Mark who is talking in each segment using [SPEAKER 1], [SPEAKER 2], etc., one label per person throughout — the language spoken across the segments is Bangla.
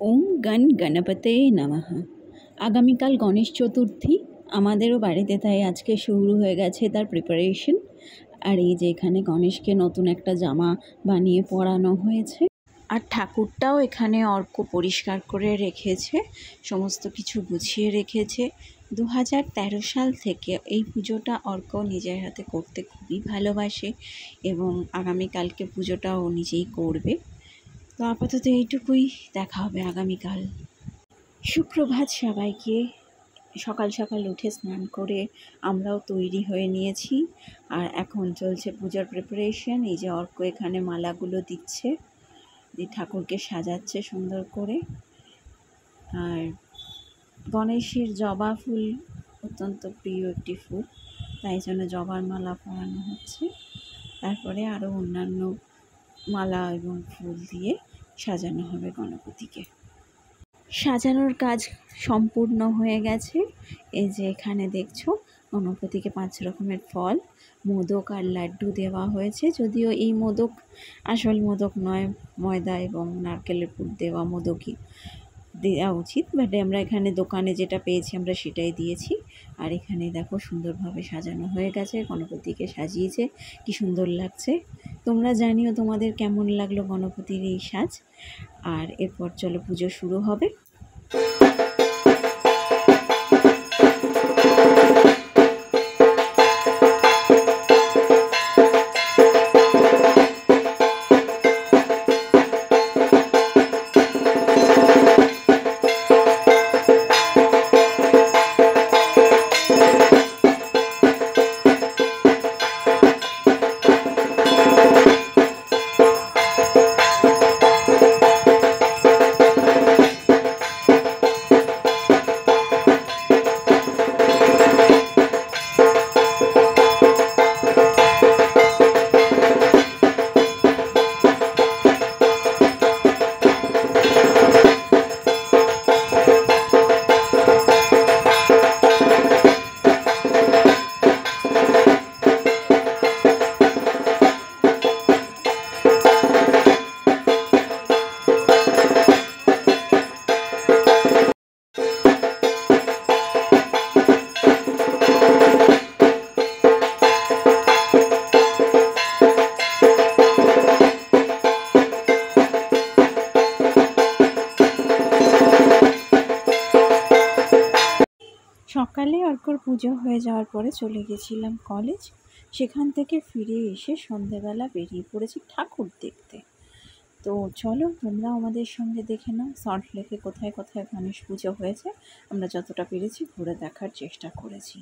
[SPEAKER 1] ওম গণ গণপতে নমঃ। আগামীকাল গণেশ চতুর্থী, আমাদেরও বাড়িতে তাই আজকে শুরু হয়ে গেছে তার প্রিপারেশন। আর এই যে এখানে গণেশকে নতুন একটা জামা বানিয়ে পরানো হয়েছে, আর ঠাকুরটাও এখানে অর্ক পরিষ্কার করে রেখেছে, সমস্ত কিছু গুছিয়ে রেখেছে। 2013 সাল থেকে এই পুজোটা অর্ক নিজের হাতে করতে খুবই ভালোবাসে এবং আগামীকালকে পুজোটাও নিজেই করবে। তো আপাতত এইটুকুই, দেখা হবে আগামীকাল। সুপ্রভাত সবাইকে। সকাল সকাল উঠে স্নান করে আমরাও তৈরি হয়ে নিয়েছি, আর এখন চলছে পূজার প্রিপারেশন। এই যে অর্ক এখানে মালাগুলো দিচ্ছে, ঠাকুরকে সাজাচ্ছে সুন্দর করে। আর গণেশের জবা ফুল অত্যন্ত প্রিয় একটি ফুল, তাই জন্য জবার মালা পরানো হচ্ছে। তারপরে আরও অন্যান্য মালা এবং ফুল দিয়ে সাজানো হবে গণপতিকে। সাজানোর কাজ সম্পূর্ণ হয়ে গেছে। এই যে এখানে দেখছো গণপতিকে 5 রকমের ফল, মোদক আর লাড্ডু দেওয়া হয়েছে। যদিও এই মোদক আসল মোদক নয়, ময়দা এবং নারকেলের পুর দেওয়া মোদকই দেওয়া উচিত, বাট আমরা এখানে দোকানে যেটা পেয়েছি আমরা সেটাই দিয়েছি। আর এখানে দেখো সুন্দরভাবে সাজানো হয়ে গেছে, গণপতিকে সাজিয়েছে, কি সুন্দর লাগছে। তোমরা জানিও তোমাদের কেমন লাগলো গণপতির এই সাজ। আর এরপর চলো পুজো শুরু হবে। সকালে অর্কর পুজো হয়ে যাওয়ার পরে চলে গেছিলাম কলেজ। সেখান থেকে ফিরে এসে সন্ধ্যেবেলা বেরিয়ে পড়েছি ঠাকুর দেখতে। তো চলো তোমরা আমাদের সঙ্গে দেখে নাও সল্টলেকে কোথায় কোথায় গণেশ পুজো হয়েছে। আমরা যতটা পেরেছি ঘুরে দেখার চেষ্টা করেছি।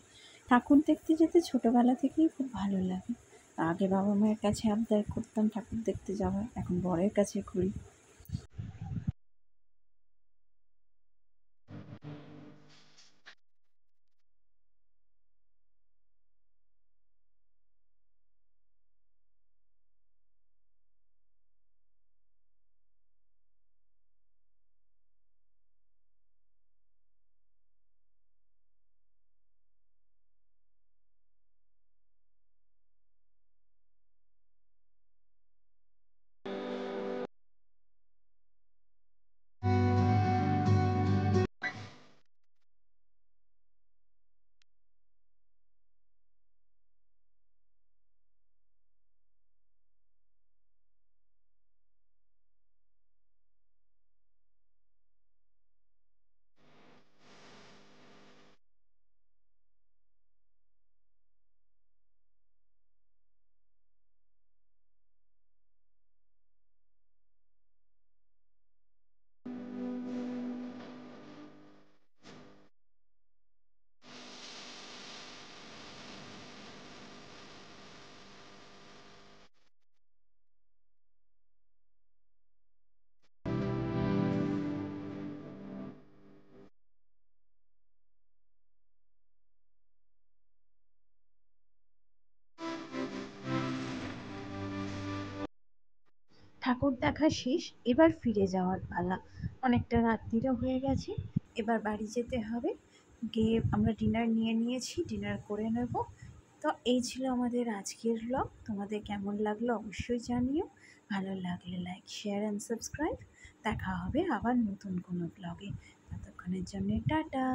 [SPEAKER 1] ঠাকুর দেখতে যেতে ছোটোবেলা থেকেই খুব ভালো লাগে। আগে বাবা মায়ের কাছে আবদার করতাম ঠাকুর দেখতে যাওয়ার, এখন বরের কাছে ঘুরি। ঠাকুর দেখা শেষ, এবার ফিরে যাওয়ার পালা। অনেকটা রাত্রিও হয়ে গেছে, এবার বাড়ি যেতে হবে। গিয়ে আমরা ডিনার নিয়ে নিয়েছি, ডিনার করে নেব। তো এই ছিল আমাদের আজকের ব্লগ। তোমাদের কেমন লাগলো অবশ্যই জানিও। ভালো লাগলে লাইক, শেয়ার অ্যান্ড সাবস্ক্রাইব। দেখা হবে আবার নতুন কোনো ব্লগে। ততক্ষণের জন্যে টাটা।